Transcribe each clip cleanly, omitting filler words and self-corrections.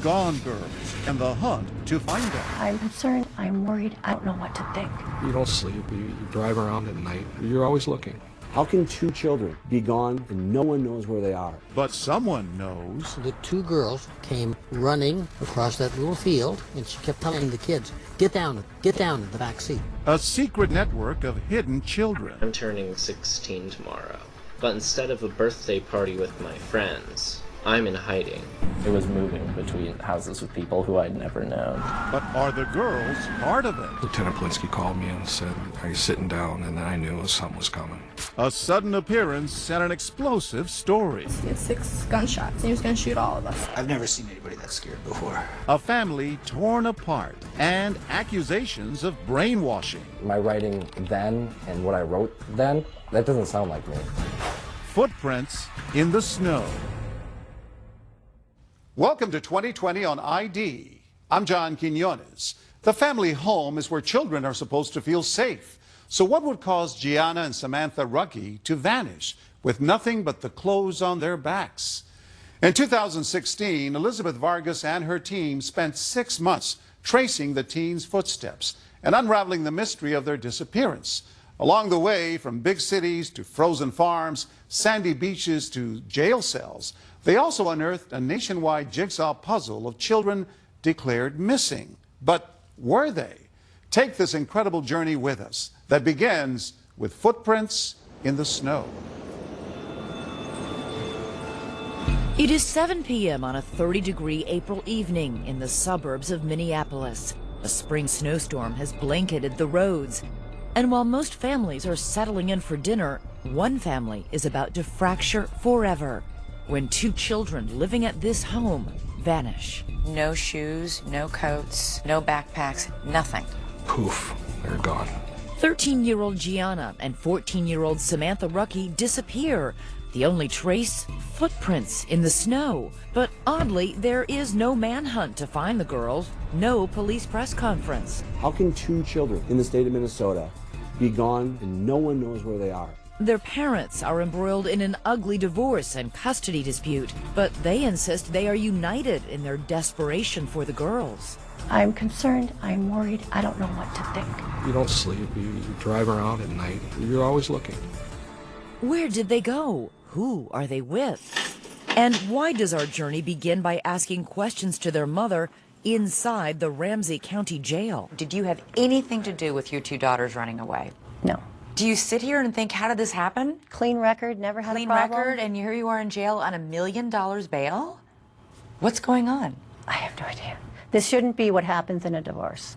Gone girls and the hunt to find them. I'm concerned. I'm worried. I don't know what to think. You don't sleep. You drive around at night. You're always looking. How can two children be gone and no one knows where they are? But someone knows. The two girls came running across that little field, and she kept telling the kids, get down in the back seat. A secret network of hidden children. I'm turning 16 tomorrow, but instead of a birthday party with my friends, I'm in hiding. It was moving between houses with people who I'd never known. But are the girls part of it? Lieutenant Polinsky called me and said, "Are you sitting down?" And then I knew something was coming. A sudden appearance and an explosive story. He had 6 gunshots. He was going to shoot all of us. I've never seen anybody that scared before. A family torn apart and accusations of brainwashing. My writing then and what I wrote then, that doesn't sound like me. Footprints in the snow. Welcome to 2020 on ID. I'm John Quinones. The family home is where children are supposed to feel safe. So what would cause Gianna and Samantha Rucky to vanish with nothing but the clothes on their backs? In 2016, Elizabeth Vargas and her team spent 6 months tracing the teens' footsteps and unraveling the mystery of their disappearance. Along the way, from big cities to frozen farms, sandy beaches to jail cells, they also unearthed a nationwide jigsaw puzzle of children declared missing. But were they? Take this incredible journey with us that begins with footprints in the snow. It is 7 p.m. on a 30-degree April evening in the suburbs of Minneapolis. A spring snowstorm has blanketed the roads. And while most families are settling in for dinner, one family is about to fracture forever when 2 children living at this home vanish. No shoes, no coats, no backpacks, nothing. Poof, they're gone. 13-year-old Gianna and 14-year-old Samantha Rucky disappear. The only trace? Footprints in the snow. But oddly, there is no manhunt to find the girls, no police press conference. How can two children in the state of Minnesota be gone and no one knows where they are? Their parents are embroiled in an ugly divorce and custody dispute, but they insist they are united in their desperation for the girls. I'm concerned. I'm worried. I don't know what to think. You don't sleep. You drive around at night. You're always looking. Where did they go? Who are they with? And why does our journey begin by asking questions to their mother inside the Ramsey County Jail? Did you have anything to do with your 2 daughters running away? No. Do you sit here and think, how did this happen? Clean record, never had a problem. Clean record, and here you are in jail on $1 million bail? What's going on? I have no idea. This shouldn't be what happens in a divorce.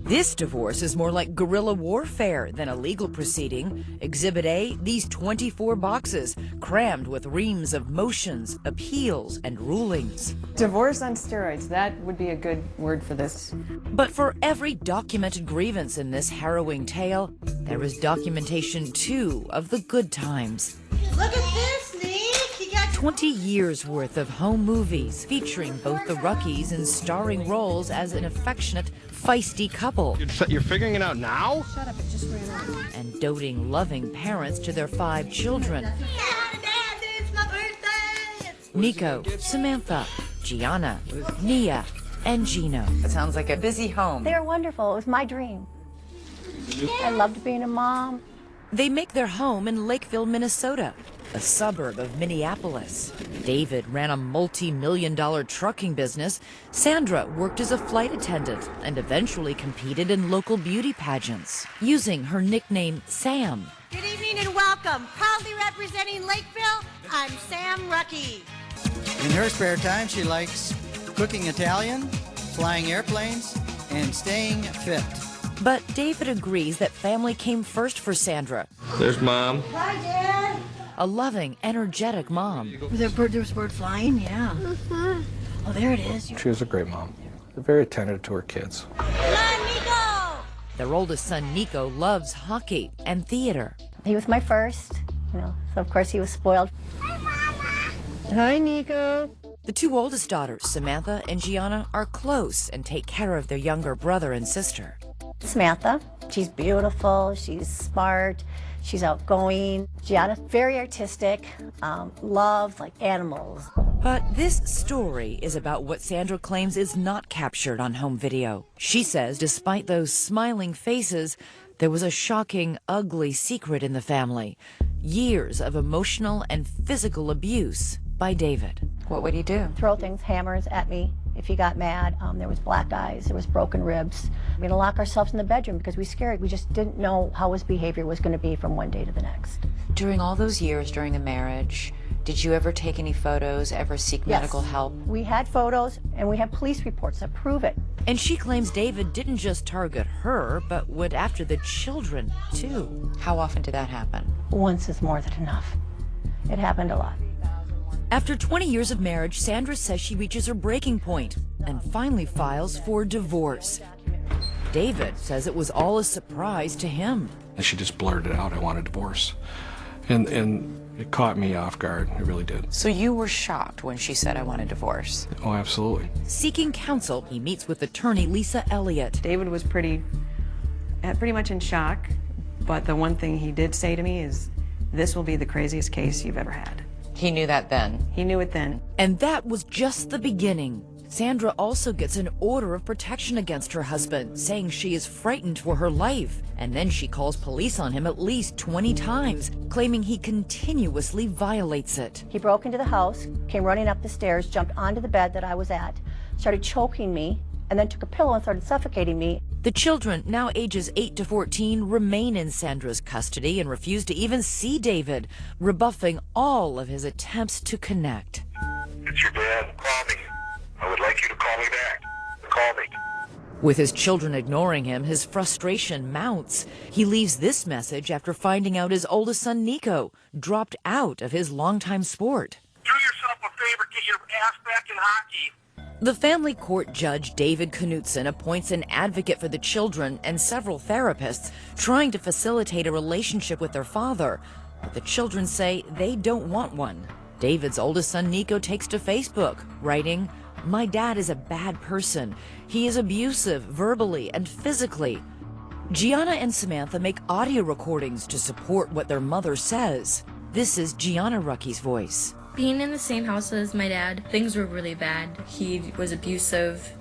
This divorce is more like guerrilla warfare than a legal proceeding. Exhibit A, these 24 boxes crammed with reams of motions, appeals, and rulings. Divorce on steroids, that would be a good word for this. But for every documented grievance in this harrowing tale, there is documentation too of the good times. Look at this, Nick! You got 20 years worth of home movies featuring both the Ruckys in starring roles as an affectionate, feisty couple. You're figuring it out now? Shut up, it just ran out. And doting, loving parents to their 5 children. Dad, it's my birthday! Nico, Samantha, Gianna, Nia, and Gino. It sounds like a busy home. They are wonderful. It was my dream. I loved being a mom. They make their home in Lakeville, Minnesota, a suburb of Minneapolis. David ran a multi-million-dollar trucking business. Sandra worked as a flight attendant and eventually competed in local beauty pageants, using her nickname Sam. Good evening and welcome. Proudly representing Lakeville, I'm Sam Rucky. In her spare time, she likes cooking Italian, flying airplanes, and staying fit. But David agrees that family came first for Sandra. There's Mom. Hi, Dad. A loving, energetic mom. There was a bird flying? Yeah. Oh, there it is. She was a great mom. Very attentive to her kids. Come on, Nico. Their oldest son, Nico, loves hockey and theater. He was my first, so of course he was spoiled. Hi, Nico. The 2 oldest daughters, Samantha and Gianna, are close and take care of their younger brother and sister. Samantha, she's beautiful, she's smart, she's outgoing. Gianna's very artistic, loves like animals. But this story is about what Sandra claims is not captured on home video. She says despite those smiling faces, there was a shocking, ugly secret in the family. Years of emotional and physical abuse by David. What would he do? Throw things, hammers at me if he got mad. There was black eyes, there was broken ribs. We had to lock ourselves in the bedroom because we were scared. We just didn't know how his behavior was going to be from one day to the next. During all those years during the marriage, did you ever take any photos, ever seek medical help? We had photos and we had police reports that prove it. And she claims David didn't just target her, but went after the children, too. How often did that happen? Once is more than enough. It happened a lot. After 20 years of marriage, Sandra says she reaches her breaking point and finally files for divorce. David says it was all a surprise to him. And she just blurted out, I want a divorce. And it caught me off guard. It really did. So you were shocked when she said, I want a divorce? Oh, absolutely. Seeking counsel, he meets with attorney Lisa Elliott. David was pretty much in shock, but the one thing he did say to me is, this will be the craziest case you've ever had. He knew that then? He knew it then. And that was just the beginning. Sandra also gets an order of protection against her husband, saying she is frightened for her life. And then she calls police on him at least 20 times, claiming he continuously violates it. He broke into the house, came running up the stairs, jumped onto the bed that I was at, started choking me, and then took a pillow and started suffocating me. The children, now ages 8 to 14, remain in Sandra's custody and refuse to even see David, rebuffing all of his attempts to connect. It's your dad. Call me. I would like you to call me back. Call me. With his children ignoring him, his frustration mounts. He leaves this message after finding out his oldest son, Nico, dropped out of his longtime sport. Do yourself a favor, get your ass back in hockey. The family court judge, David Knutson, appoints an advocate for the children and several therapists trying to facilitate a relationship with their father. But the children say they don't want one. David's oldest son, Nico, takes to Facebook, writing, "My dad is a bad person. He is abusive verbally and physically." Gianna and Samantha make audio recordings to support what their mother says. This is Gianna Rucky's voice. Being in the same house as my dad, things were really bad. He was abusive.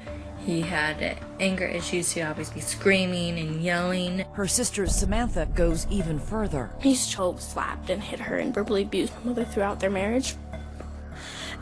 He had anger issues. He'd always be screaming and yelling. Her sister Samantha goes even further. He's choked, slapped, and hit her and verbally abused my mother throughout their marriage.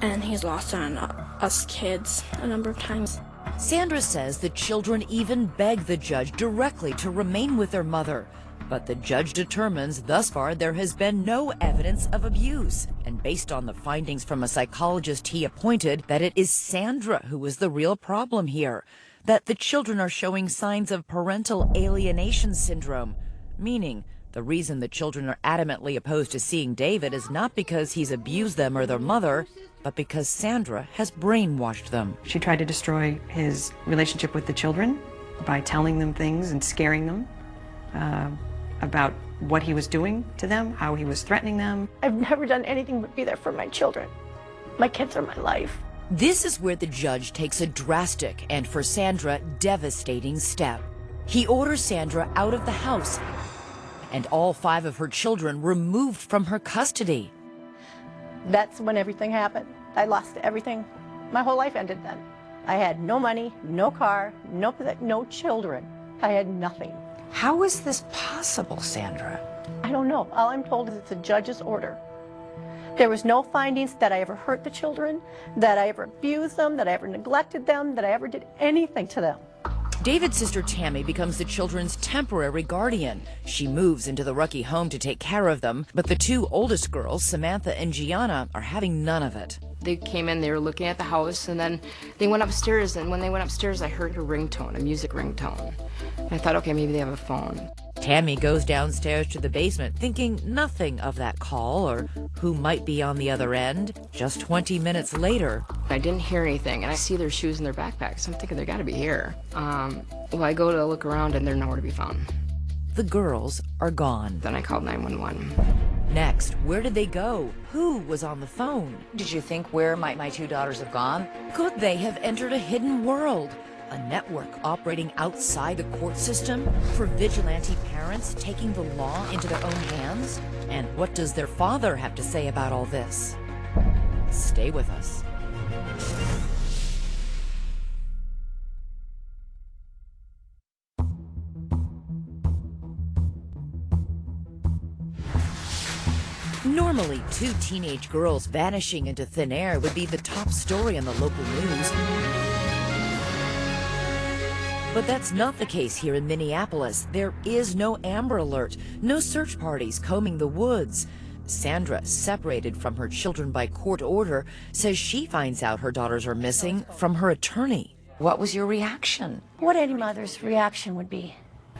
And he's lost on us kids a number of times. Sandra says the children even beg the judge directly to remain with their mother. But the judge determines thus far there has been no evidence of abuse. And based on the findings from a psychologist he appointed, that it is Sandra who is the real problem here. That the children are showing signs of parental alienation syndrome, meaning the reason the children are adamantly opposed to seeing David is not because he's abused them or their mother, but because Sandra has brainwashed them. She tried to destroy his relationship with the children by telling them things and scaring them about what he was doing to them, how he was threatening them. I've never done anything but be there for my children. My kids are my life. This is where the judge takes a drastic and, for Sandra, devastating step. He orders Sandra out of the house and all 5 of her children removed from her custody. That's when everything happened. I lost everything. My whole life ended then. I had no money, no car, no children. I had nothing. How is this possible, Sandra? I don't know. All I'm told is it's a judge's order. There was no findings that I ever hurt the children, that I ever abused them, that I ever neglected them, that I ever did anything to them. David's sister Tammy becomes the children's temporary guardian. She moves into the Rucky home to take care of them, but the 2 oldest girls, Samantha and Gianna, are having none of it. They came in, they were looking at the house, and then they went upstairs, and when they went upstairs, I heard a ringtone, a music ringtone. And I thought, okay, maybe they have a phone. Tammy goes downstairs to the basement, thinking nothing of that call or who might be on the other end. Just 20 minutes later, I didn't hear anything, and I see their shoes in their backpacks. I'm thinking they gotta be here. Well, I go to look around, and they're nowhere to be found. the girls are gone. Then I called 911. Next, where did they go? Who was on the phone? Did you think, where might my 2 daughters have gone? Could they have entered a hidden world? A network operating outside the court system for vigilante parents taking the law into their own hands? And what does their father have to say about all this? Stay with us. Normally, 2 teenage girls vanishing into thin air would be the top story on the local news. But that's not the case here in Minneapolis. There is no Amber Alert, no search parties combing the woods. Sandra, separated from her children by court order, says she finds out her daughters are missing from her attorney. What was your reaction? What any mother's reaction would be.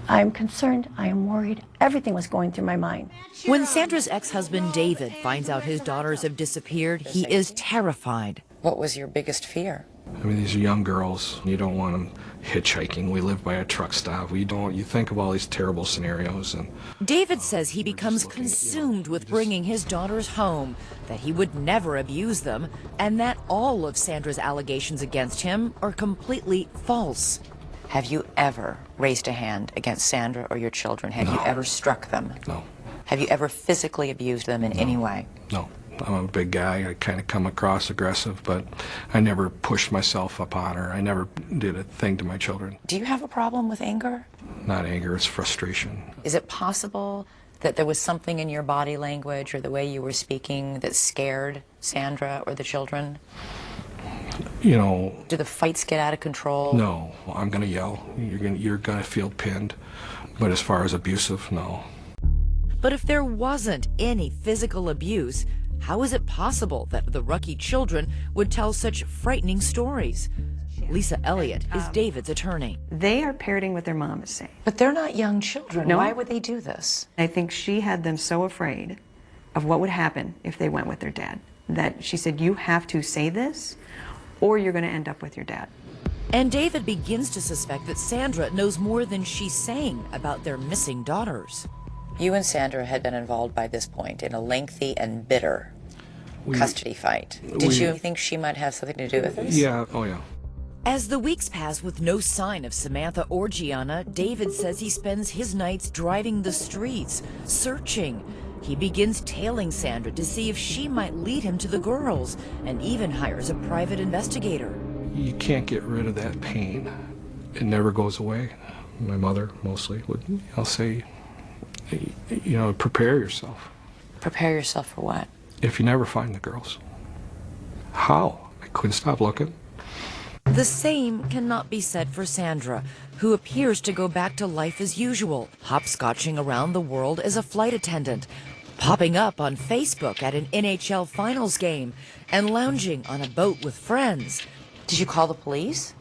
I am concerned, I am worried, everything was going through my mind. When Sandra's ex-husband David finds out his daughters have disappeared, he is terrified. What was your biggest fear? I mean, these are young girls. You don't want them hitchhiking. We live by a truck stop. You think of all these terrible scenarios. And David says he becomes consumed with bringing his daughters home, that he would never abuse them, and that all of Sandra's allegations against him are completely false. Have you ever raised a hand against Sandra or your children? Have you ever struck them? No. Have you ever physically abused them in any way? No. I'm a big guy. I kind of come across aggressive, but I never pushed myself upon her. I never did a thing to my children. Do you have a problem with anger? Not anger, it's frustration. Is it possible that there was something in your body language or the way you were speaking that scared Sandra or the children? You know... Do the fights get out of control? No. I'm going to yell. You're going to feel pinned. But as far as abusive, no. But if there wasn't any physical abuse, how is it possible that the Rucky children would tell such frightening stories? Lisa Elliott is David's attorney. They are parroting what their mom is saying. But they're not young children. No. Why would they do this? I think she had them so afraid of what would happen if they went with their dad that she said, you have to say this or you're going to end up with your dad. And David begins to suspect that Sandra knows more than she's saying about their missing daughters. You and Sandra had been involved by this point in a lengthy and bitter custody fight. Did you think she might have something to do with this? Yeah, oh yeah. As the weeks pass with no sign of Samantha or Gianna, David says he spends his nights driving the streets, searching. He begins tailing Sandra to see if she might lead him to the girls, and even hires a private investigator. You can't get rid of that pain. It never goes away. My mother, mostly, would say, you know, prepare yourself. Prepare yourself for what? If you never find the girls. How? I couldn't stop looking. The same cannot be said for Sandra, who appears to go back to life as usual, hopscotching around the world as a flight attendant, popping up on Facebook at an NHL finals game, and lounging on a boat with friends. Did you call the police?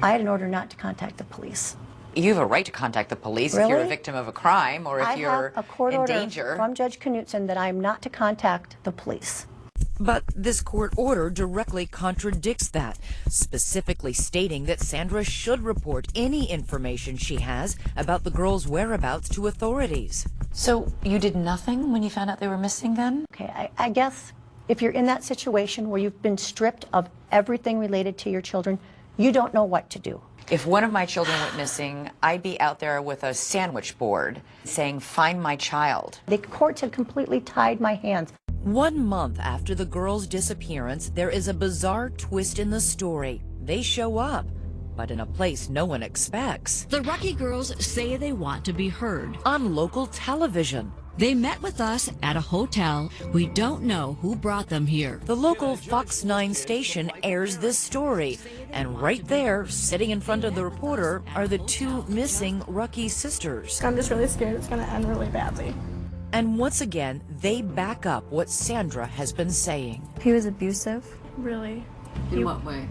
I had an order not to contact the police. You have a right to contact the police if you're a victim of a crime or if you're I have a court in order danger. from Judge Knutson that I am not to contact the police. But this court order directly contradicts that, specifically stating that Sandra should report any information she has about the girls' whereabouts to authorities. So you did nothing when you found out they were missing then? Okay, I guess if you're in that situation where you've been stripped of everything related to your children, you don't know what to do. If one of my children went missing, I'd be out there with a sandwich board saying, find my child. The courts had completely tied my hands. 1 month after the girls' disappearance, there is a bizarre twist in the story. They show up, but in a place no one expects. The Rucky girls say they want to be heard. On local television. They met with us at a hotel. We don't know who brought them here. The local Fox 9 station airs this story, and right there, sitting in front of the reporter, are the 2 missing Rucky sisters. I'm just really scared it's going to end really badly. And once again, they back up what Sandra has been saying. He was abusive. Really. In what way?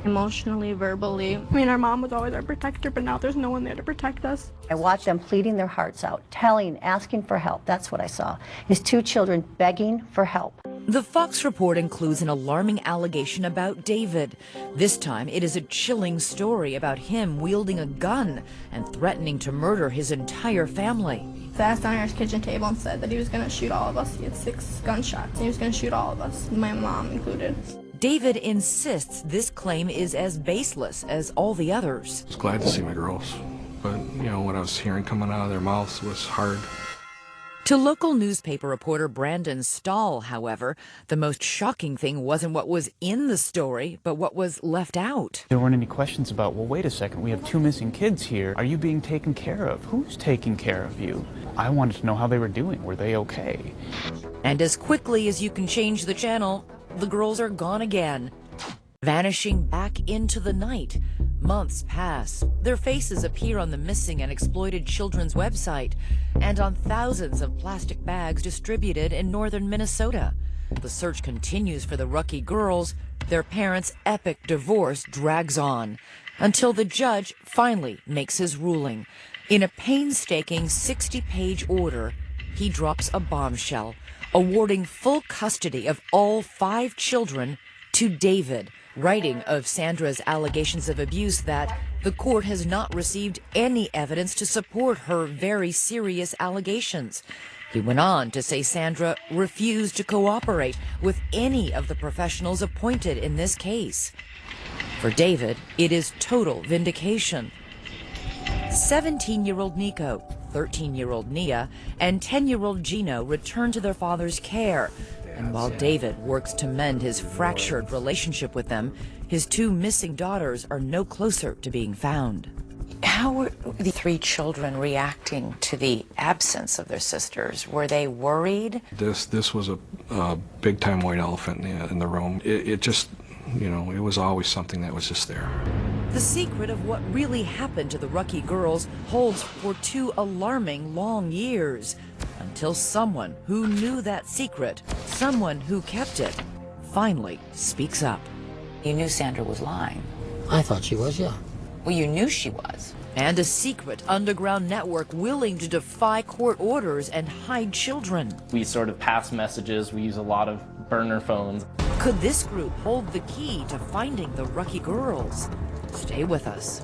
Emotionally, verbally. I mean, our mom was always our protector, but now there's no one there to protect us. I watched them pleading their hearts out, telling, asking for help. That's what I saw. His 2 children begging for help. The Fox report includes an alarming allegation about David. This time, it is a chilling story about him wielding a gun and threatening to murder his entire family. He sat on our kitchen table and said that he was going to shoot all of us. He had 6 gunshots. He was going to shoot all of us, my mom included. David insists this claim is as baseless as all the others. I was glad to see my girls, but, you know, what I was hearing coming out of their mouths was hard. To local newspaper reporter Brandon Stahl, however, the most shocking thing wasn't what was in the story, but what was left out. There weren't any questions about, well, wait a second, we have 2 missing kids here. Are you being taken care of? Who's taking care of you? I wanted to know how they were doing. Were they okay? And as quickly as you can change the channel, the girls are gone again, vanishing back into the night. Months pass. Their faces appear on the missing and exploited children's website and on thousands of plastic bags distributed in northern Minnesota. The search continues for the Rucky girls. Their parents' epic divorce drags on until the judge finally makes his ruling. In a painstaking 60-page order, he drops a bombshell, awarding full custody of all 5 children to David, writing of Sandra's allegations of abuse that the court has not received any evidence to support her very serious allegations. He went on to say Sandra refused to cooperate with any of the professionals appointed in this case. For David, it is total vindication. 17-year-old Nico, 13-year-old Nia, and 10-year-old Gino return to their father's care. And while David works to mend his fractured relationship with them, his 2 missing daughters are no closer to being found. How were the 3 children reacting to the absence of their sisters? Were they worried? This was a big-time white elephant in the room. It just, you know, it was always something that was just there. The secret of what really happened to the Rucky girls holds for 2 alarming long years, until someone who knew that secret, someone who kept it, finally speaks up. You knew Sandra was lying. I thought she was, yeah. Well, you knew she was. And a secret underground network willing to defy court orders and hide children. We sort of pass messages. We use a lot of burner phones. Could this group hold the key to finding the Rucky girls? Stay with us.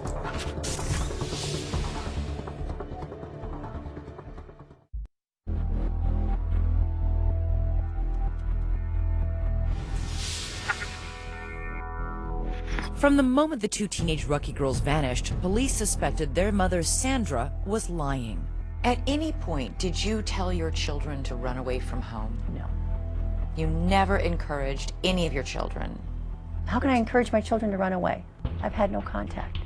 From the moment the 2 teenage Rucky girls vanished, police suspected their mother, Sandra, was lying. At any point, did you tell your children to run away from home? No. You never encouraged any of your children? How can I encourage my children to run away? I've had no contact.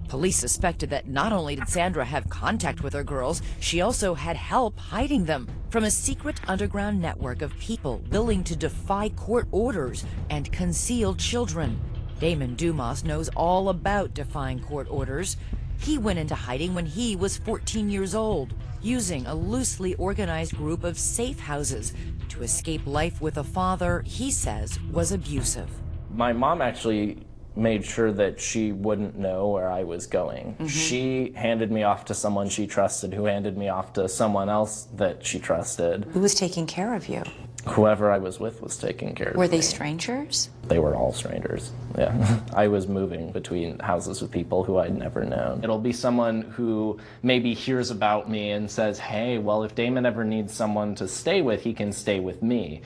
Police suspected that not only did Sandra have contact with her girls, she also had help hiding them from a secret underground network of people willing to defy court orders and conceal children. Damon Dumas knows all about defying court orders. He went into hiding when he was 14 years old, using a loosely organized group of safe houses to escape life with a father he says was abusive. My mom actually made sure that she wouldn't know where I was going. Mm-hmm. She handed me off to someone she trusted, who handed me off to someone else that she trusted. Who was taking care of you? Whoever I was with was taking care of me. Were they strangers? They were all strangers, yeah. I was moving between houses with people who I'd never known. It'll be someone who maybe hears about me and says, hey, well, if Damon ever needs someone to stay with, he can stay with me.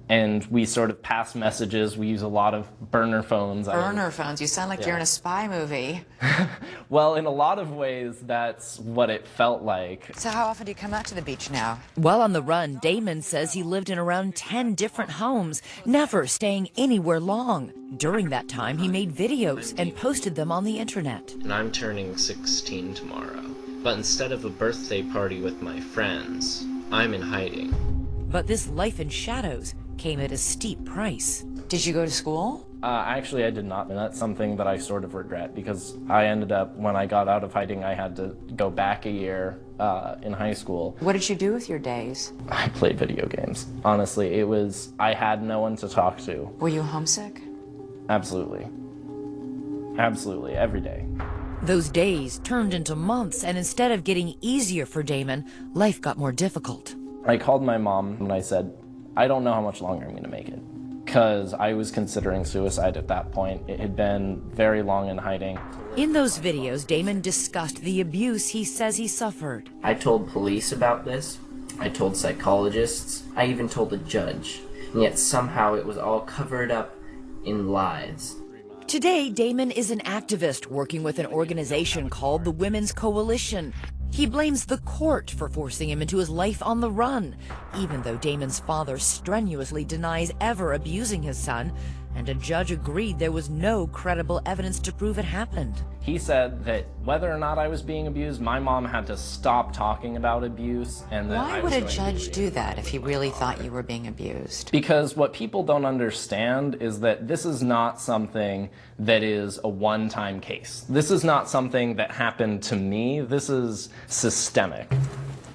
And we sort of pass messages. We use a lot of burner phones. Burner phones? You sound like you're in a spy movie. Well, in a lot of ways, that's what it felt like. So how often do you come out to the beach now? While on the run, Damon says he lived in around 10 different homes, never staying anywhere long. During that time, he made videos and posted them on the internet. And I'm turning 16 tomorrow. But instead of a birthday party with my friends, I'm in hiding. But this life in shadows came at a steep price. Did you go to school? Actually, I did not, and that's something that I sort of regret, because I ended up, when I got out of hiding, I had to go back a year in high school. What did you do with your days? I played video games. Honestly, I had no one to talk to. Were you homesick? Absolutely. Absolutely, every day. Those days turned into months, and instead of getting easier for Damon, life got more difficult. I called my mom and I said, I don't know how much longer I'm going to make it. Because I was considering suicide at that point. It had been very long in hiding. In those videos, Damon discussed the abuse he says he suffered. I told police about this. I told psychologists. I even told the judge. And yet somehow it was all covered up in lies. Today, Damon is an activist working with an organization called the Women's Coalition. He blames the court for forcing him into his life on the run, even though Damon's father strenuously denies ever abusing his son and a judge agreed there was no credible evidence to prove it happened. He said that whether or not I was being abused, my mom had to stop talking about abuse, and that Why I would was a going to judge do that if he really thought you were being abused? Because what people don't understand is that this is not something that is a one-time case. This is not something that happened to me. This is systemic.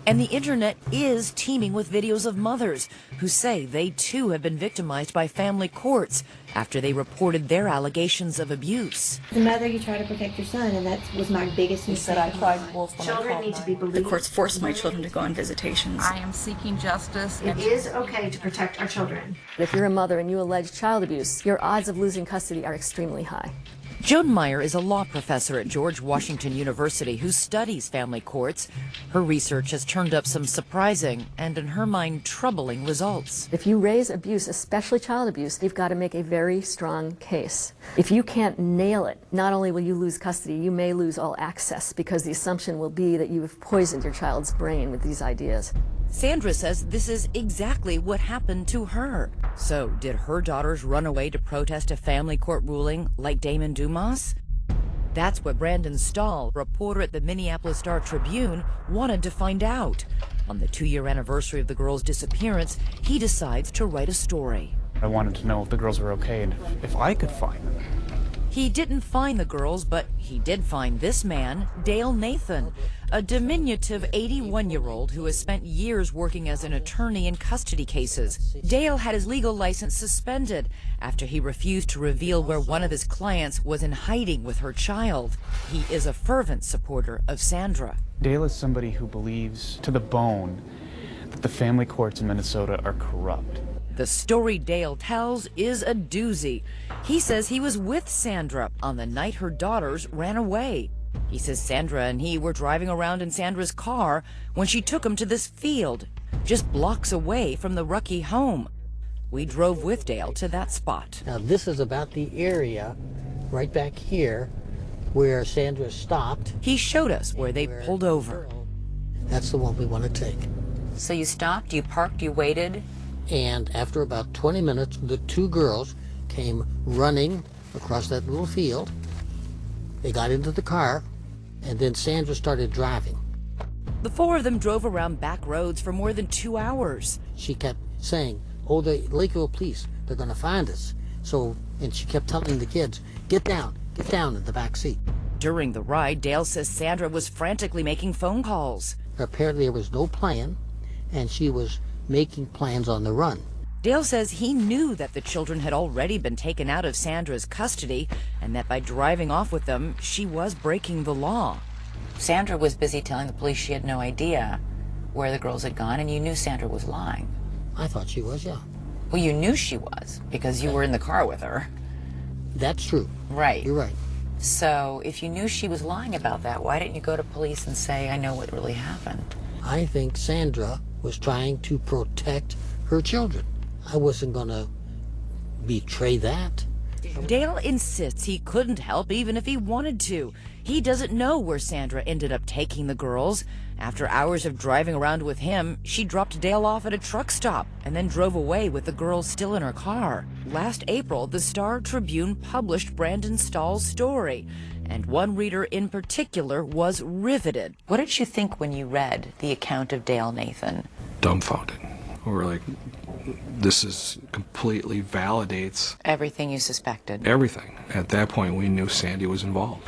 And the internet is teeming with videos of mothers who say they too have been victimized by family courts after they reported their allegations of abuse. As a mother, you try to protect your son, and that was my biggest mistake. I cried wolf when Children need to be believed. The courts forced my children to go on visitations. I am seeking justice. It is okay to protect our children. If you're a mother and you allege child abuse, your odds of losing custody are extremely high. Joan Meyer is a law professor at George Washington University who studies family courts. Her research has turned up some surprising and, in her mind, troubling results. If you raise abuse, especially child abuse, you've got to make a very strong case. If you can't nail it, not only will you lose custody, you may lose all access because the assumption will be that you have poisoned your child's brain with these ideas. Sandra says this is exactly what happened to her. So, did her daughters run away to protest a family court ruling like Damon Dumas? That's what Brandon Stahl, reporter at the Minneapolis Star-Tribune, wanted to find out. On the 2-year anniversary of the girls' disappearance, he decides to write a story. I wanted to know if the girls were okay and if I could find them. He didn't find the girls, but he did find this man, Dale Nathan, a diminutive 81-year-old who has spent years working as an attorney in custody cases. Dale had his legal license suspended after he refused to reveal where one of his clients was in hiding with her child. He is a fervent supporter of Sandra. Dale is somebody who believes to the bone that the family courts in Minnesota are corrupt. The story Dale tells is a doozy. He says he was with Sandra on the night her daughters ran away. He says Sandra and he were driving around in Sandra's car when she took him to this field, just blocks away from the Rucky home. We drove with Dale to that spot. Now this is about the area right back here where Sandra stopped. He showed us where they pulled over. That's the one we want to take. So you stopped, you parked, you waited? And after about 20 minutes, the 2 girls came running across that little field. They got into the car, and then Sandra started driving. The 4 of them drove around back roads for more than 2 hours. She kept saying, "Oh, the Lakeville police, they're going to find us." And she kept telling the kids, get down in the back seat. During the ride, Dale says Sandra was frantically making phone calls. Apparently there was no plan, and she was making plans on the run. Dale says he knew that the children had already been taken out of Sandra's custody and that by driving off with them, she was breaking the law. Sandra was busy telling the police she had no idea where the girls had gone, and you knew Sandra was lying. I thought she was, yeah. Well, you knew she was because you were in the car with her. That's true. Right. You're right. So if you knew she was lying about that, why didn't you go to police and say, I know what really happened? I think Sandra was trying to protect her children. I wasn't going to betray that. Dale insists he couldn't help even if he wanted to. He doesn't know where Sandra ended up taking the girls. After hours of driving around with him, she dropped Dale off at a truck stop and then drove away with the girls still in her car. Last April, the Star-Tribune published Brandon Stahl's story, and one reader in particular was riveted. What did you think when you read the account of Dale Nathan? Dumbfounded. We're like, this is completely validates Everything you suspected. everything. At that point, we knew Sandy was involved.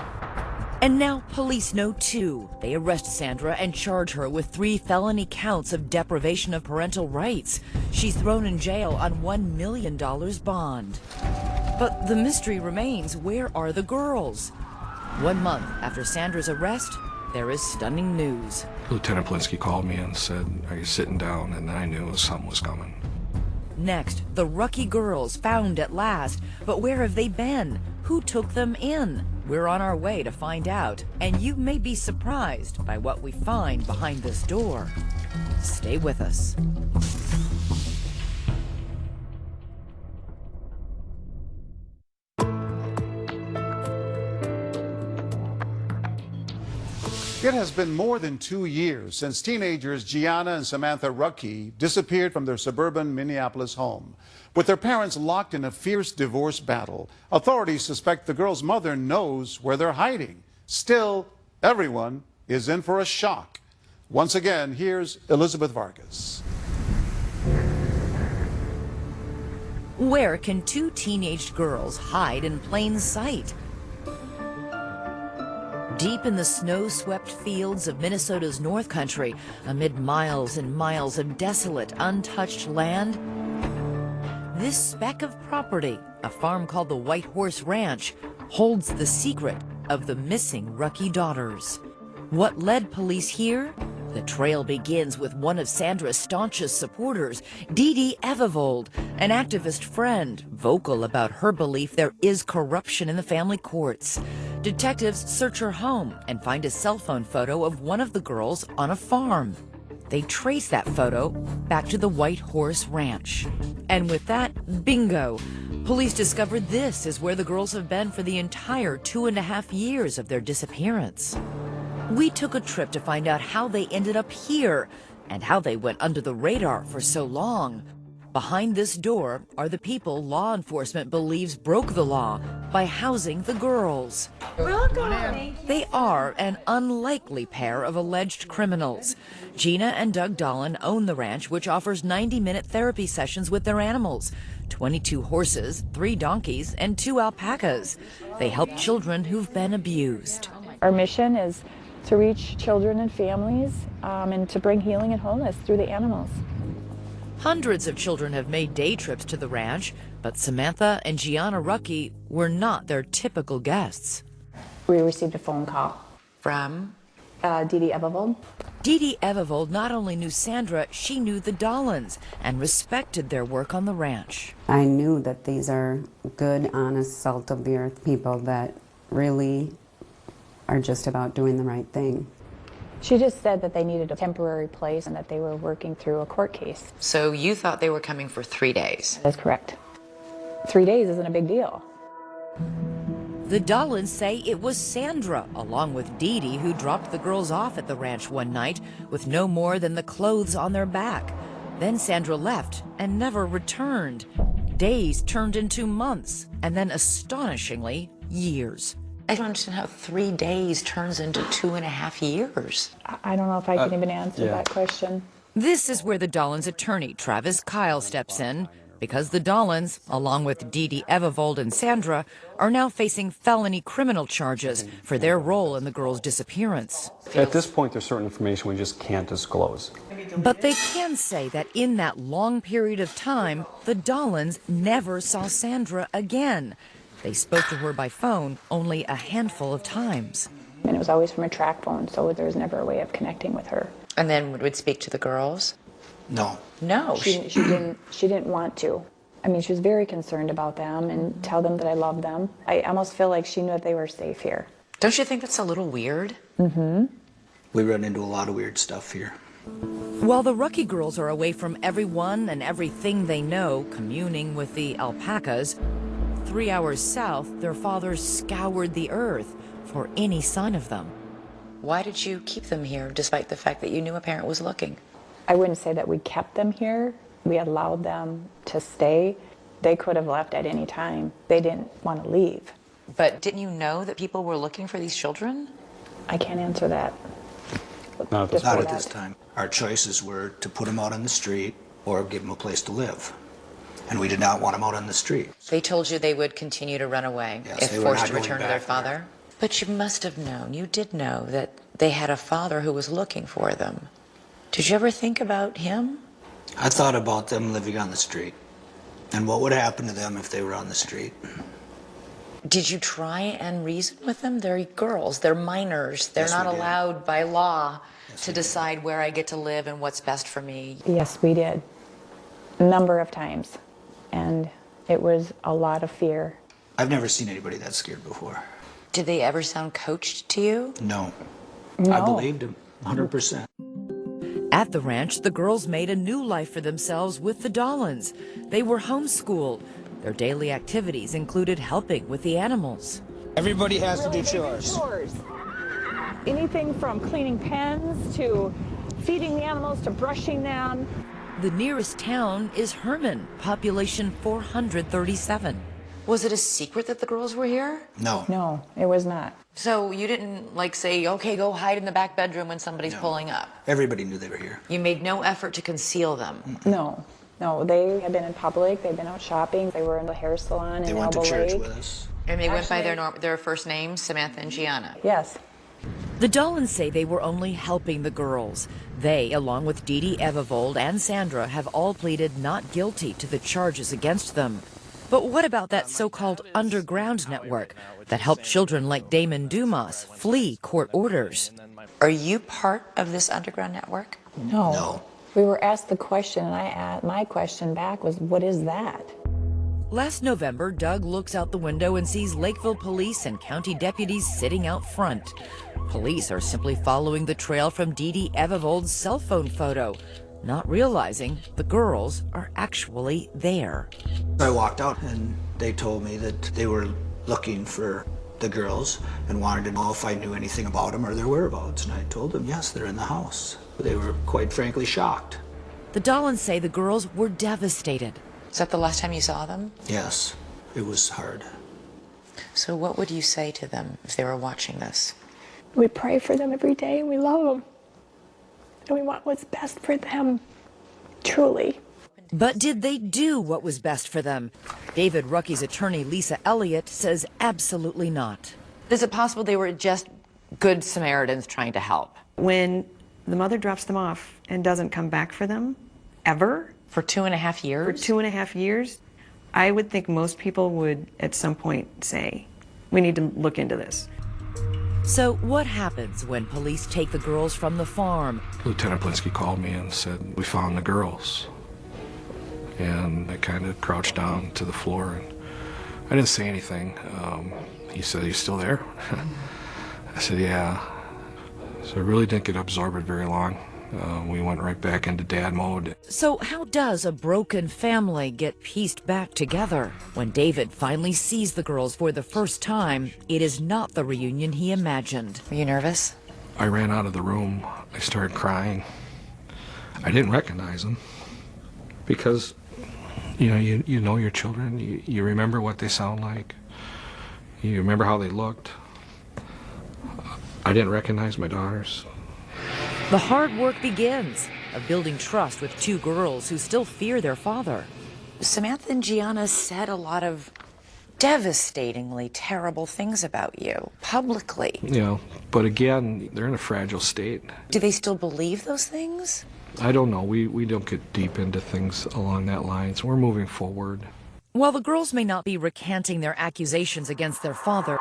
And now police know too. They arrest Sandra and charge her with 3 felony counts of deprivation of parental rights. She's thrown in jail on $1 million bond. But the mystery remains, where are the girls? 1 month after Sandra's arrest, there is stunning news. Lieutenant Plinsky called me and said, "Are you sitting down?" And I knew something was coming. Next, the Rucky girls found at last. But where have they been? Who took them in? We're on our way to find out, and you may be surprised by what we find behind this door. Stay with us. It has been more than 2 years since teenagers Gianna and Samantha Ruckey disappeared from their suburban Minneapolis home. With their parents locked in a fierce divorce battle, authorities suspect the girls' mother knows where they're hiding. Still, everyone is in for a shock. Once again, here's Elizabeth Vargas. Where can two teenaged girls hide in plain sight? Deep in the snow-swept fields of Minnesota's North Country, amid miles and miles of desolate, untouched land, this speck of property, a farm called the White Horse Ranch, holds the secret of the missing Ruckey daughters. What led police here? The trail begins with one of Sandra's staunchest supporters, Dee Evevold, an activist friend, vocal about her belief there is corruption in the family courts. Detectives search her home and find a cell phone photo of one of the girls on a farm. They trace that photo back to the White Horse Ranch. And with that, bingo! Police discovered this is where the girls have been for the entire 2.5 years of their disappearance. We took a trip to find out how they ended up here and how they went under the radar for so long. Behind this door are the people law enforcement believes broke the law by housing the girls. Welcome. They are an unlikely pair of alleged criminals. Gina and Doug Dolan own the ranch, which offers 90-minute therapy sessions with their animals. 22 horses, 3 donkeys, and 2 alpacas. They help children who've been abused. Our mission is to reach children and families and to bring healing and wholeness through the animals. Hundreds of children have made day trips to the ranch, but Samantha and Gianna Ruckey were not their typical guests. We received a phone call From? Dee Evevold. Dee Evevold not only knew Sandra, she knew the Dolans and respected their work on the ranch. I knew that these are good, honest, salt-of-the-earth people that really are just about doing the right thing. She just said that they needed a temporary place and that they were working through a court case. So you thought they were coming for 3 days? That's correct. 3 days isn't a big deal. The Dolans say it was Sandra, along with Dee, who dropped the girls off at the ranch one night with no more than the clothes on their back. Then Sandra left and never returned. Days turned into months, and then astonishingly, years. I don't understand how 3 days turns into 2.5 years. I don't know if I can even answer that question. This is where the Dolans' attorney, Travis Kyle, steps in, because the Dolans, along with Dee Evevold and Sandra, are now facing felony criminal charges for their role in the girls' disappearance. At this point, there's certain information we just can't disclose. But they can say that in that long period of time, the Dolans never saw Sandra again. They spoke to her by phone only a handful of times. And it was always from a track phone, so there was never a way of connecting with her. And then would speak to the girls? No. No. She didn't want to. I mean, she was very concerned about them and tell them that I love them. I almost feel like she knew that they were safe here. Don't you think that's a little weird? Mm-hmm. We run into a lot of weird stuff here. While the Ruckey girls are away from everyone and everything they know, communing with the alpacas, 3 hours south, their fathers scoured the earth for any sign of them. Why did you keep them here, despite the fact that you knew a parent was looking? I wouldn't say that we kept them here. We allowed them to stay. They could have left at any time. They didn't want to leave. But didn't you know that people were looking for these children? I can't answer that. Not at this time. Our choices were to put them out on the street or give them a place to live. And we did not want them out on the street. They told you they would continue to run away Yes, if they were forced not to going return to their back father? But you must have known, you did know that they had a father who was looking for them. Did you ever think about him? I thought about them living on the street and what would happen to them if they were on the street. Did you try and reason with them? They're girls, they're minors, they're not allowed by law to decide where I get to live and what's best for me. Yes, we did. A number of times. And it was a lot of fear. I've never seen anybody that scared before. Did they ever sound coached to you? No. No. I believed him, 100%. At the ranch, the girls made a new life for themselves with the Dolans. They were homeschooled. Their daily activities included helping with the animals. Everybody has to do chores. Anything from cleaning pens to feeding the animals to brushing them. The nearest town is Herman, population 437. Was it a secret that the girls were here? No. No, it was not. So you didn't like say, okay, go hide in the back bedroom when somebody's pulling up? Everybody knew they were here. You made no effort to conceal them? No. No, they had been in public, they'd been out shopping, they were in the hair salon in Elbow Lake. They went to church with us. And they went by their first names, Samantha and Gianna? Yes. The Dollins say they were only helping the girls. They, along with Dee Dee Evevold and Sandra, have all pleaded not guilty to the charges against them. But what about that so-called underground network that helped children like Damon Dumas flee court orders? Are you part of this underground network? No. No. We were asked the question, and my question back was, what is that? Last November, Doug looks out the window and sees Lakeville police and county deputies sitting out front. Police are simply following the trail from Dee Dee Evevold's cell phone photo, not realizing the girls are actually there. I walked out and they told me that they were looking for the girls and wanted to know if I knew anything about them or their whereabouts. And I told them, yes, they're in the house. They were quite frankly shocked. The Dollins say the girls were devastated. Is that the last time you saw them? Yes, it was hard. So what would you say to them if they were watching this? We pray for them every day and we love them. And we want what's best for them, truly. But did they do what was best for them? David Rucky's attorney, Lisa Elliott, says absolutely not. Is it possible they were just good Samaritans trying to help? When the mother drops them off and doesn't come back for them, ever? For 2.5 years? For 2.5 years, I would think most people would at some point say, we need to look into this. So what happens when police take the girls from the farm? Lieutenant Blinsky called me and said, we found the girls. And I kind of crouched down to the floor and I didn't say anything. He said, are you still there? I said, yeah. So I really didn't get absorbed very long. We went right back into dad mode. So how does a broken family get pieced back together? When David finally sees the girls for the first time, it is not the reunion he imagined. Were you nervous? I ran out of the room. I started crying. I didn't recognize them because, you know your children. You remember what they sound like. You remember how they looked. I didn't recognize my daughters. The hard work begins of building trust with two girls who still fear their father. Samantha and Gianna said a lot of devastatingly terrible things about you, publicly. But again, they're in a fragile state. Do they still believe those things? I don't know. We don't get deep into things along that line, so we're moving forward. While the girls may not be recanting their accusations against their father,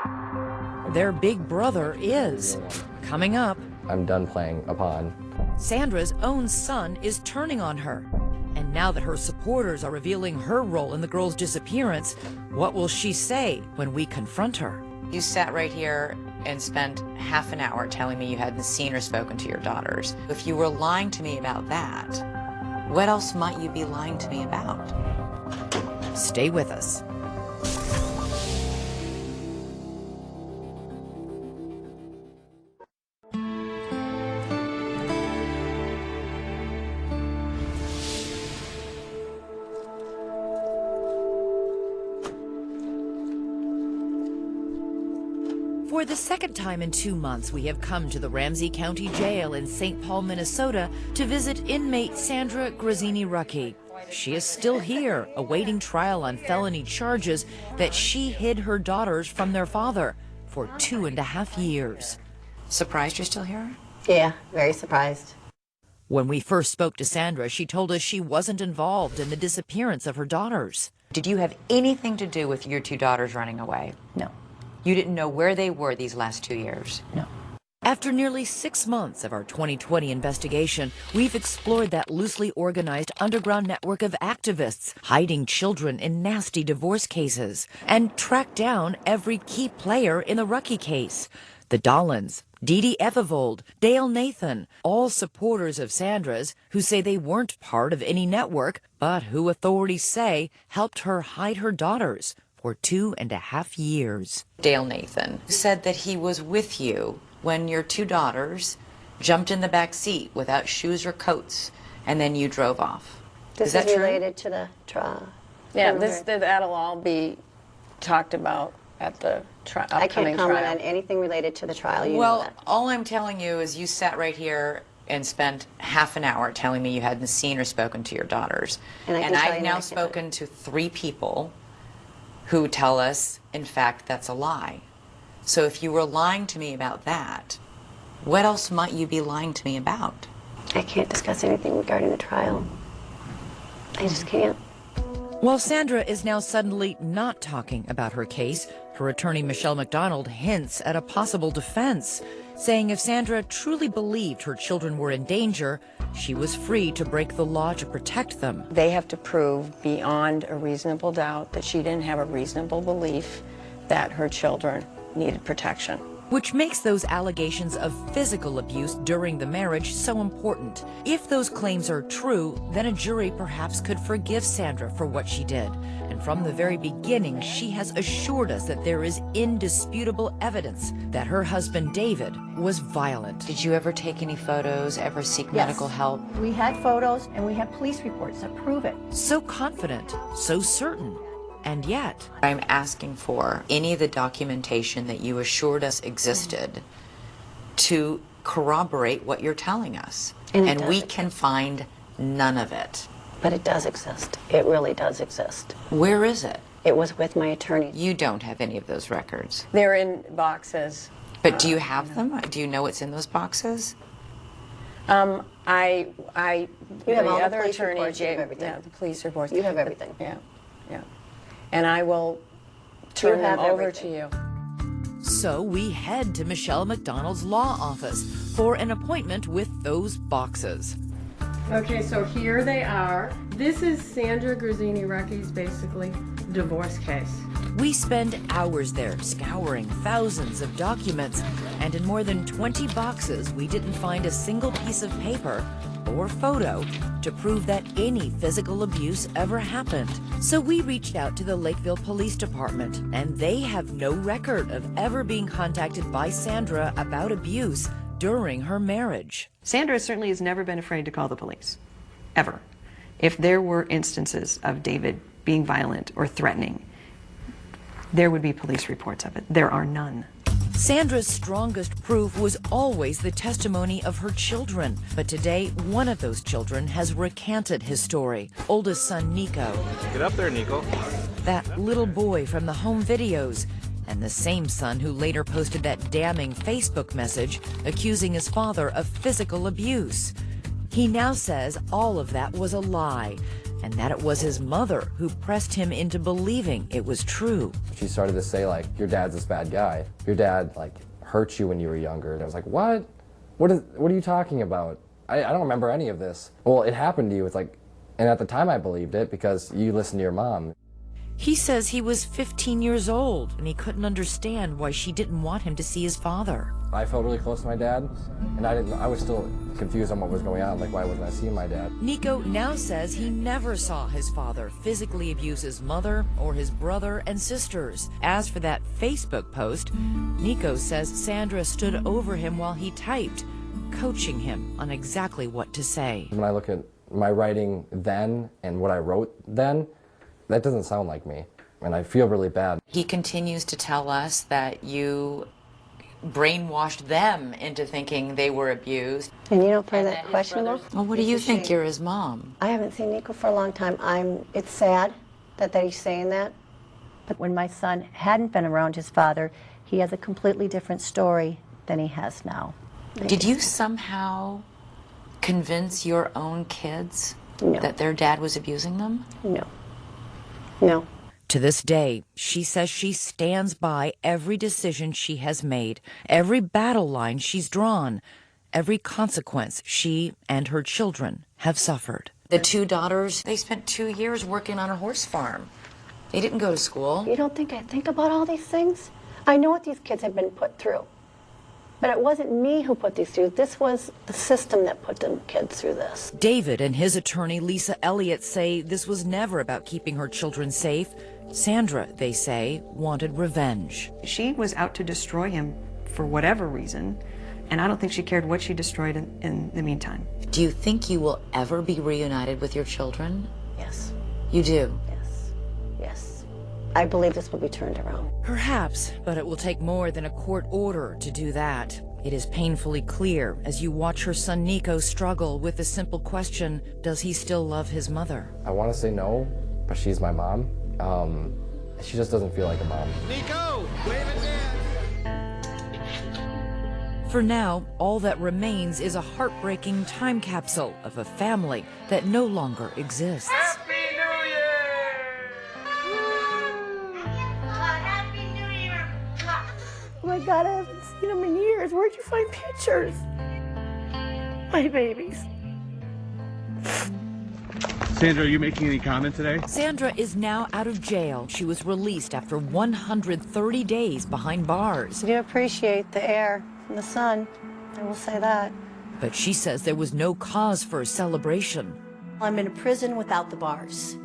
their big brother is. Coming up, I'm done playing a pawn. Sandra's own son is turning on her. And now that her supporters are revealing her role in the girl's disappearance, what will she say when we confront her? You sat right here and spent half an hour telling me you hadn't seen or spoken to your daughters. If you were lying to me about that, what else might you be lying to me about? Stay with us. For the second time in 2 months, we have come to the Ramsey County Jail in St. Paul, Minnesota, to visit inmate Sandra Grazzini-Rucky. She is still here, awaiting trial on felony charges that she hid her daughters from their father for 2.5 years. Surprised you're still here? Yeah, very surprised. When we first spoke to Sandra, she told us she wasn't involved in the disappearance of her daughters. Did you have anything to do with your two daughters running away? No. You didn't know where they were these last 2 years? No. After nearly 6 months of our 2020 investigation, we've explored that loosely organized underground network of activists hiding children in nasty divorce cases and tracked down every key player in the Rucky case. The Dollins, Dee Dee Evevold, Dale Nathan, all supporters of Sandra's who say they weren't part of any network, but who authorities say helped her hide her daughters for 2.5 years. Dale Nathan said that he was with you when your two daughters jumped in the back seat without shoes or coats, and then you drove off. This is that is true? related to the trial. Yeah, that'll all be talked about at the upcoming I can't comment trial. on anything related to the trial. You know Well, that. all I'm telling you is you sat right here and spent half an hour telling me you hadn't seen or spoken to your daughters. And I can tell I've you now that I can't. spoken to 3 people who tell us, in fact, that's a lie. So if you were lying to me about that, what else might you be lying to me about? I can't discuss anything regarding the trial. I just can't. While Sandra is now suddenly not talking about her case, her attorney Michelle McDonald hints at a possible defense, saying if Sandra truly believed her children were in danger, she was free to break the law to protect them. They have to prove beyond a reasonable doubt that she didn't have a reasonable belief that her children needed protection. Which makes those allegations of physical abuse during the marriage so important. If those claims are true, then a jury perhaps could forgive Sandra for what she did. And from the very beginning, she has assured us that there is indisputable evidence that her husband, David, was violent. Did you ever take any photos, ever seek medical help? We had photos and we have police reports that prove it. So confident, so certain. And yet, I'm asking for any of the documentation that you assured us existed to corroborate what you're telling us. And we can find none of it. But it does exist. It really does exist. Where is it? It was with my attorney. You don't have any of those records. They're in boxes. But do you have them? Do you know what's in those boxes? You have the all the other police attorney, reports, you have Jay, everything. yeah, the police reports. You have everything. Yeah, yeah. And I will turn them have over everything. to you. so we head to Michelle McDonald's law office for an appointment with those boxes. Okay, so here they are. This is Sandra Grazzini-Recky's basically divorce case. We spend hours there scouring thousands of documents, and in more than 20 boxes, we didn't find a single piece of paper or photo to prove that any physical abuse ever happened. So we reached out to the Lakeville Police Department, and they have no record of ever being contacted by Sandra about abuse during her marriage. Sandra certainly has never been afraid to call the police, ever. If there were instances of David being violent or threatening, there would be police reports of it. There are none. Sandra's strongest proof was always the testimony of her children. But today, one of those children has recanted his story. Oldest son, Nico. Get up there, Nico. That little boy from the home videos. And the same son who later posted that damning Facebook message accusing his father of physical abuse. He now says all of that was a lie, and that it was his mother who pressed him into believing it was true. She started to say, like, your dad's this bad guy. Your dad, like, hurt you when you were younger. And I was like, what? What are you talking about? I don't remember any of this. Well, it happened to you. It's like, and at the time I believed it because you listened to your mom. He says he was 15 years old, and he couldn't understand why she didn't want him to see his father. I felt really close to my dad, and I was still confused on what was going on. Like, why wasn't I seeing my dad? Nico now says he never saw his father physically abuse his mother or his brother and sisters. As for that Facebook post, Nico says Sandra stood over him while he typed, coaching him on exactly what to say. When I look at my writing then and what I wrote then, that doesn't sound like me, and I feel really bad. He continues to tell us that you brainwashed them into thinking they were abused. And you don't find that questionable? Well, what do you think? You're his mom. I haven't seen Nico for a long time. It's sad that he's saying that. But when my son hadn't been around his father, he has a completely different story than he has now. Did you somehow convince your own kids that their dad was abusing them? No. No. To this day, she says she stands by every decision she has made, every battle line she's drawn, every consequence she and her children have suffered. The 2 daughters, they spent 2 years working on a horse farm. They didn't go to school. You don't think I think about all these things? I know what these kids have been put through. But it wasn't me who put these through. This was the system that put them kids through this. David and his attorney, Lisa Elliott, say this was never about keeping her children safe. Sandra, they say, wanted revenge. She was out to destroy him for whatever reason, and I don't think she cared what she destroyed in the meantime. Do you think you will ever be reunited with your children? Yes. You do? Yes. I believe this will be turned around. Perhaps, but it will take more than a court order to do that. It is painfully clear as you watch her son Nico struggle with the simple question, does he still love his mother? I want to say no, but she's my mom. She just doesn't feel like a mom. Nico, wave at Dad. For now, all that remains is a heartbreaking time capsule of a family that no longer exists. Happy New Year! Happy New Year! Oh my God, I haven't seen them in years. Where'd you find pictures? My babies. Sandra, are you making any comment today? Sandra is now out of jail. She was released after 130 days behind bars. I do appreciate the air and the sun. I will say that. But she says there was no cause for a celebration. I'm in a prison without the bars,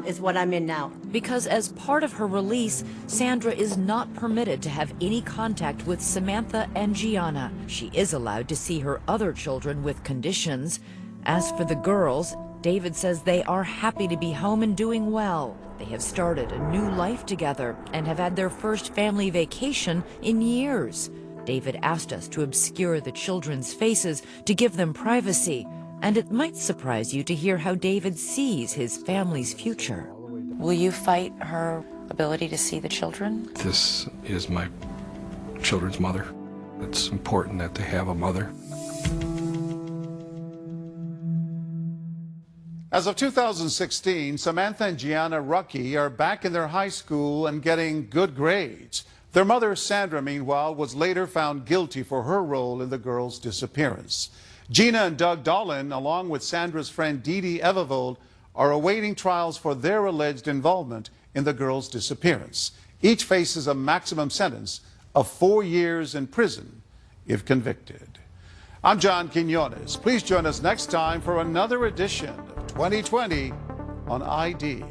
is what I'm in now. Because as part of her release, Sandra is not permitted to have any contact with Samantha and Gianna. She is allowed to see her other children with conditions. As for the girls, David says they are happy to be home and doing well. They have started a new life together and have had their first family vacation in years. David asked us to obscure the children's faces to give them privacy, and it might surprise you to hear how David sees his family's future. Will you fight her ability to see the children? This is my children's mother. It's important that they have a mother. As of 2016, Samantha and Gianna Rucky are back in their high school and getting good grades. Their mother, Sandra, meanwhile, was later found guilty for her role in the girls' disappearance. Gina and Doug Dolan, along with Sandra's friend Dee Dee Evervold, are awaiting trials for their alleged involvement in the girls' disappearance. Each faces a maximum sentence of 4 years in prison if convicted. I'm John Quinones. Please join us next time for another edition of 2020 on ID.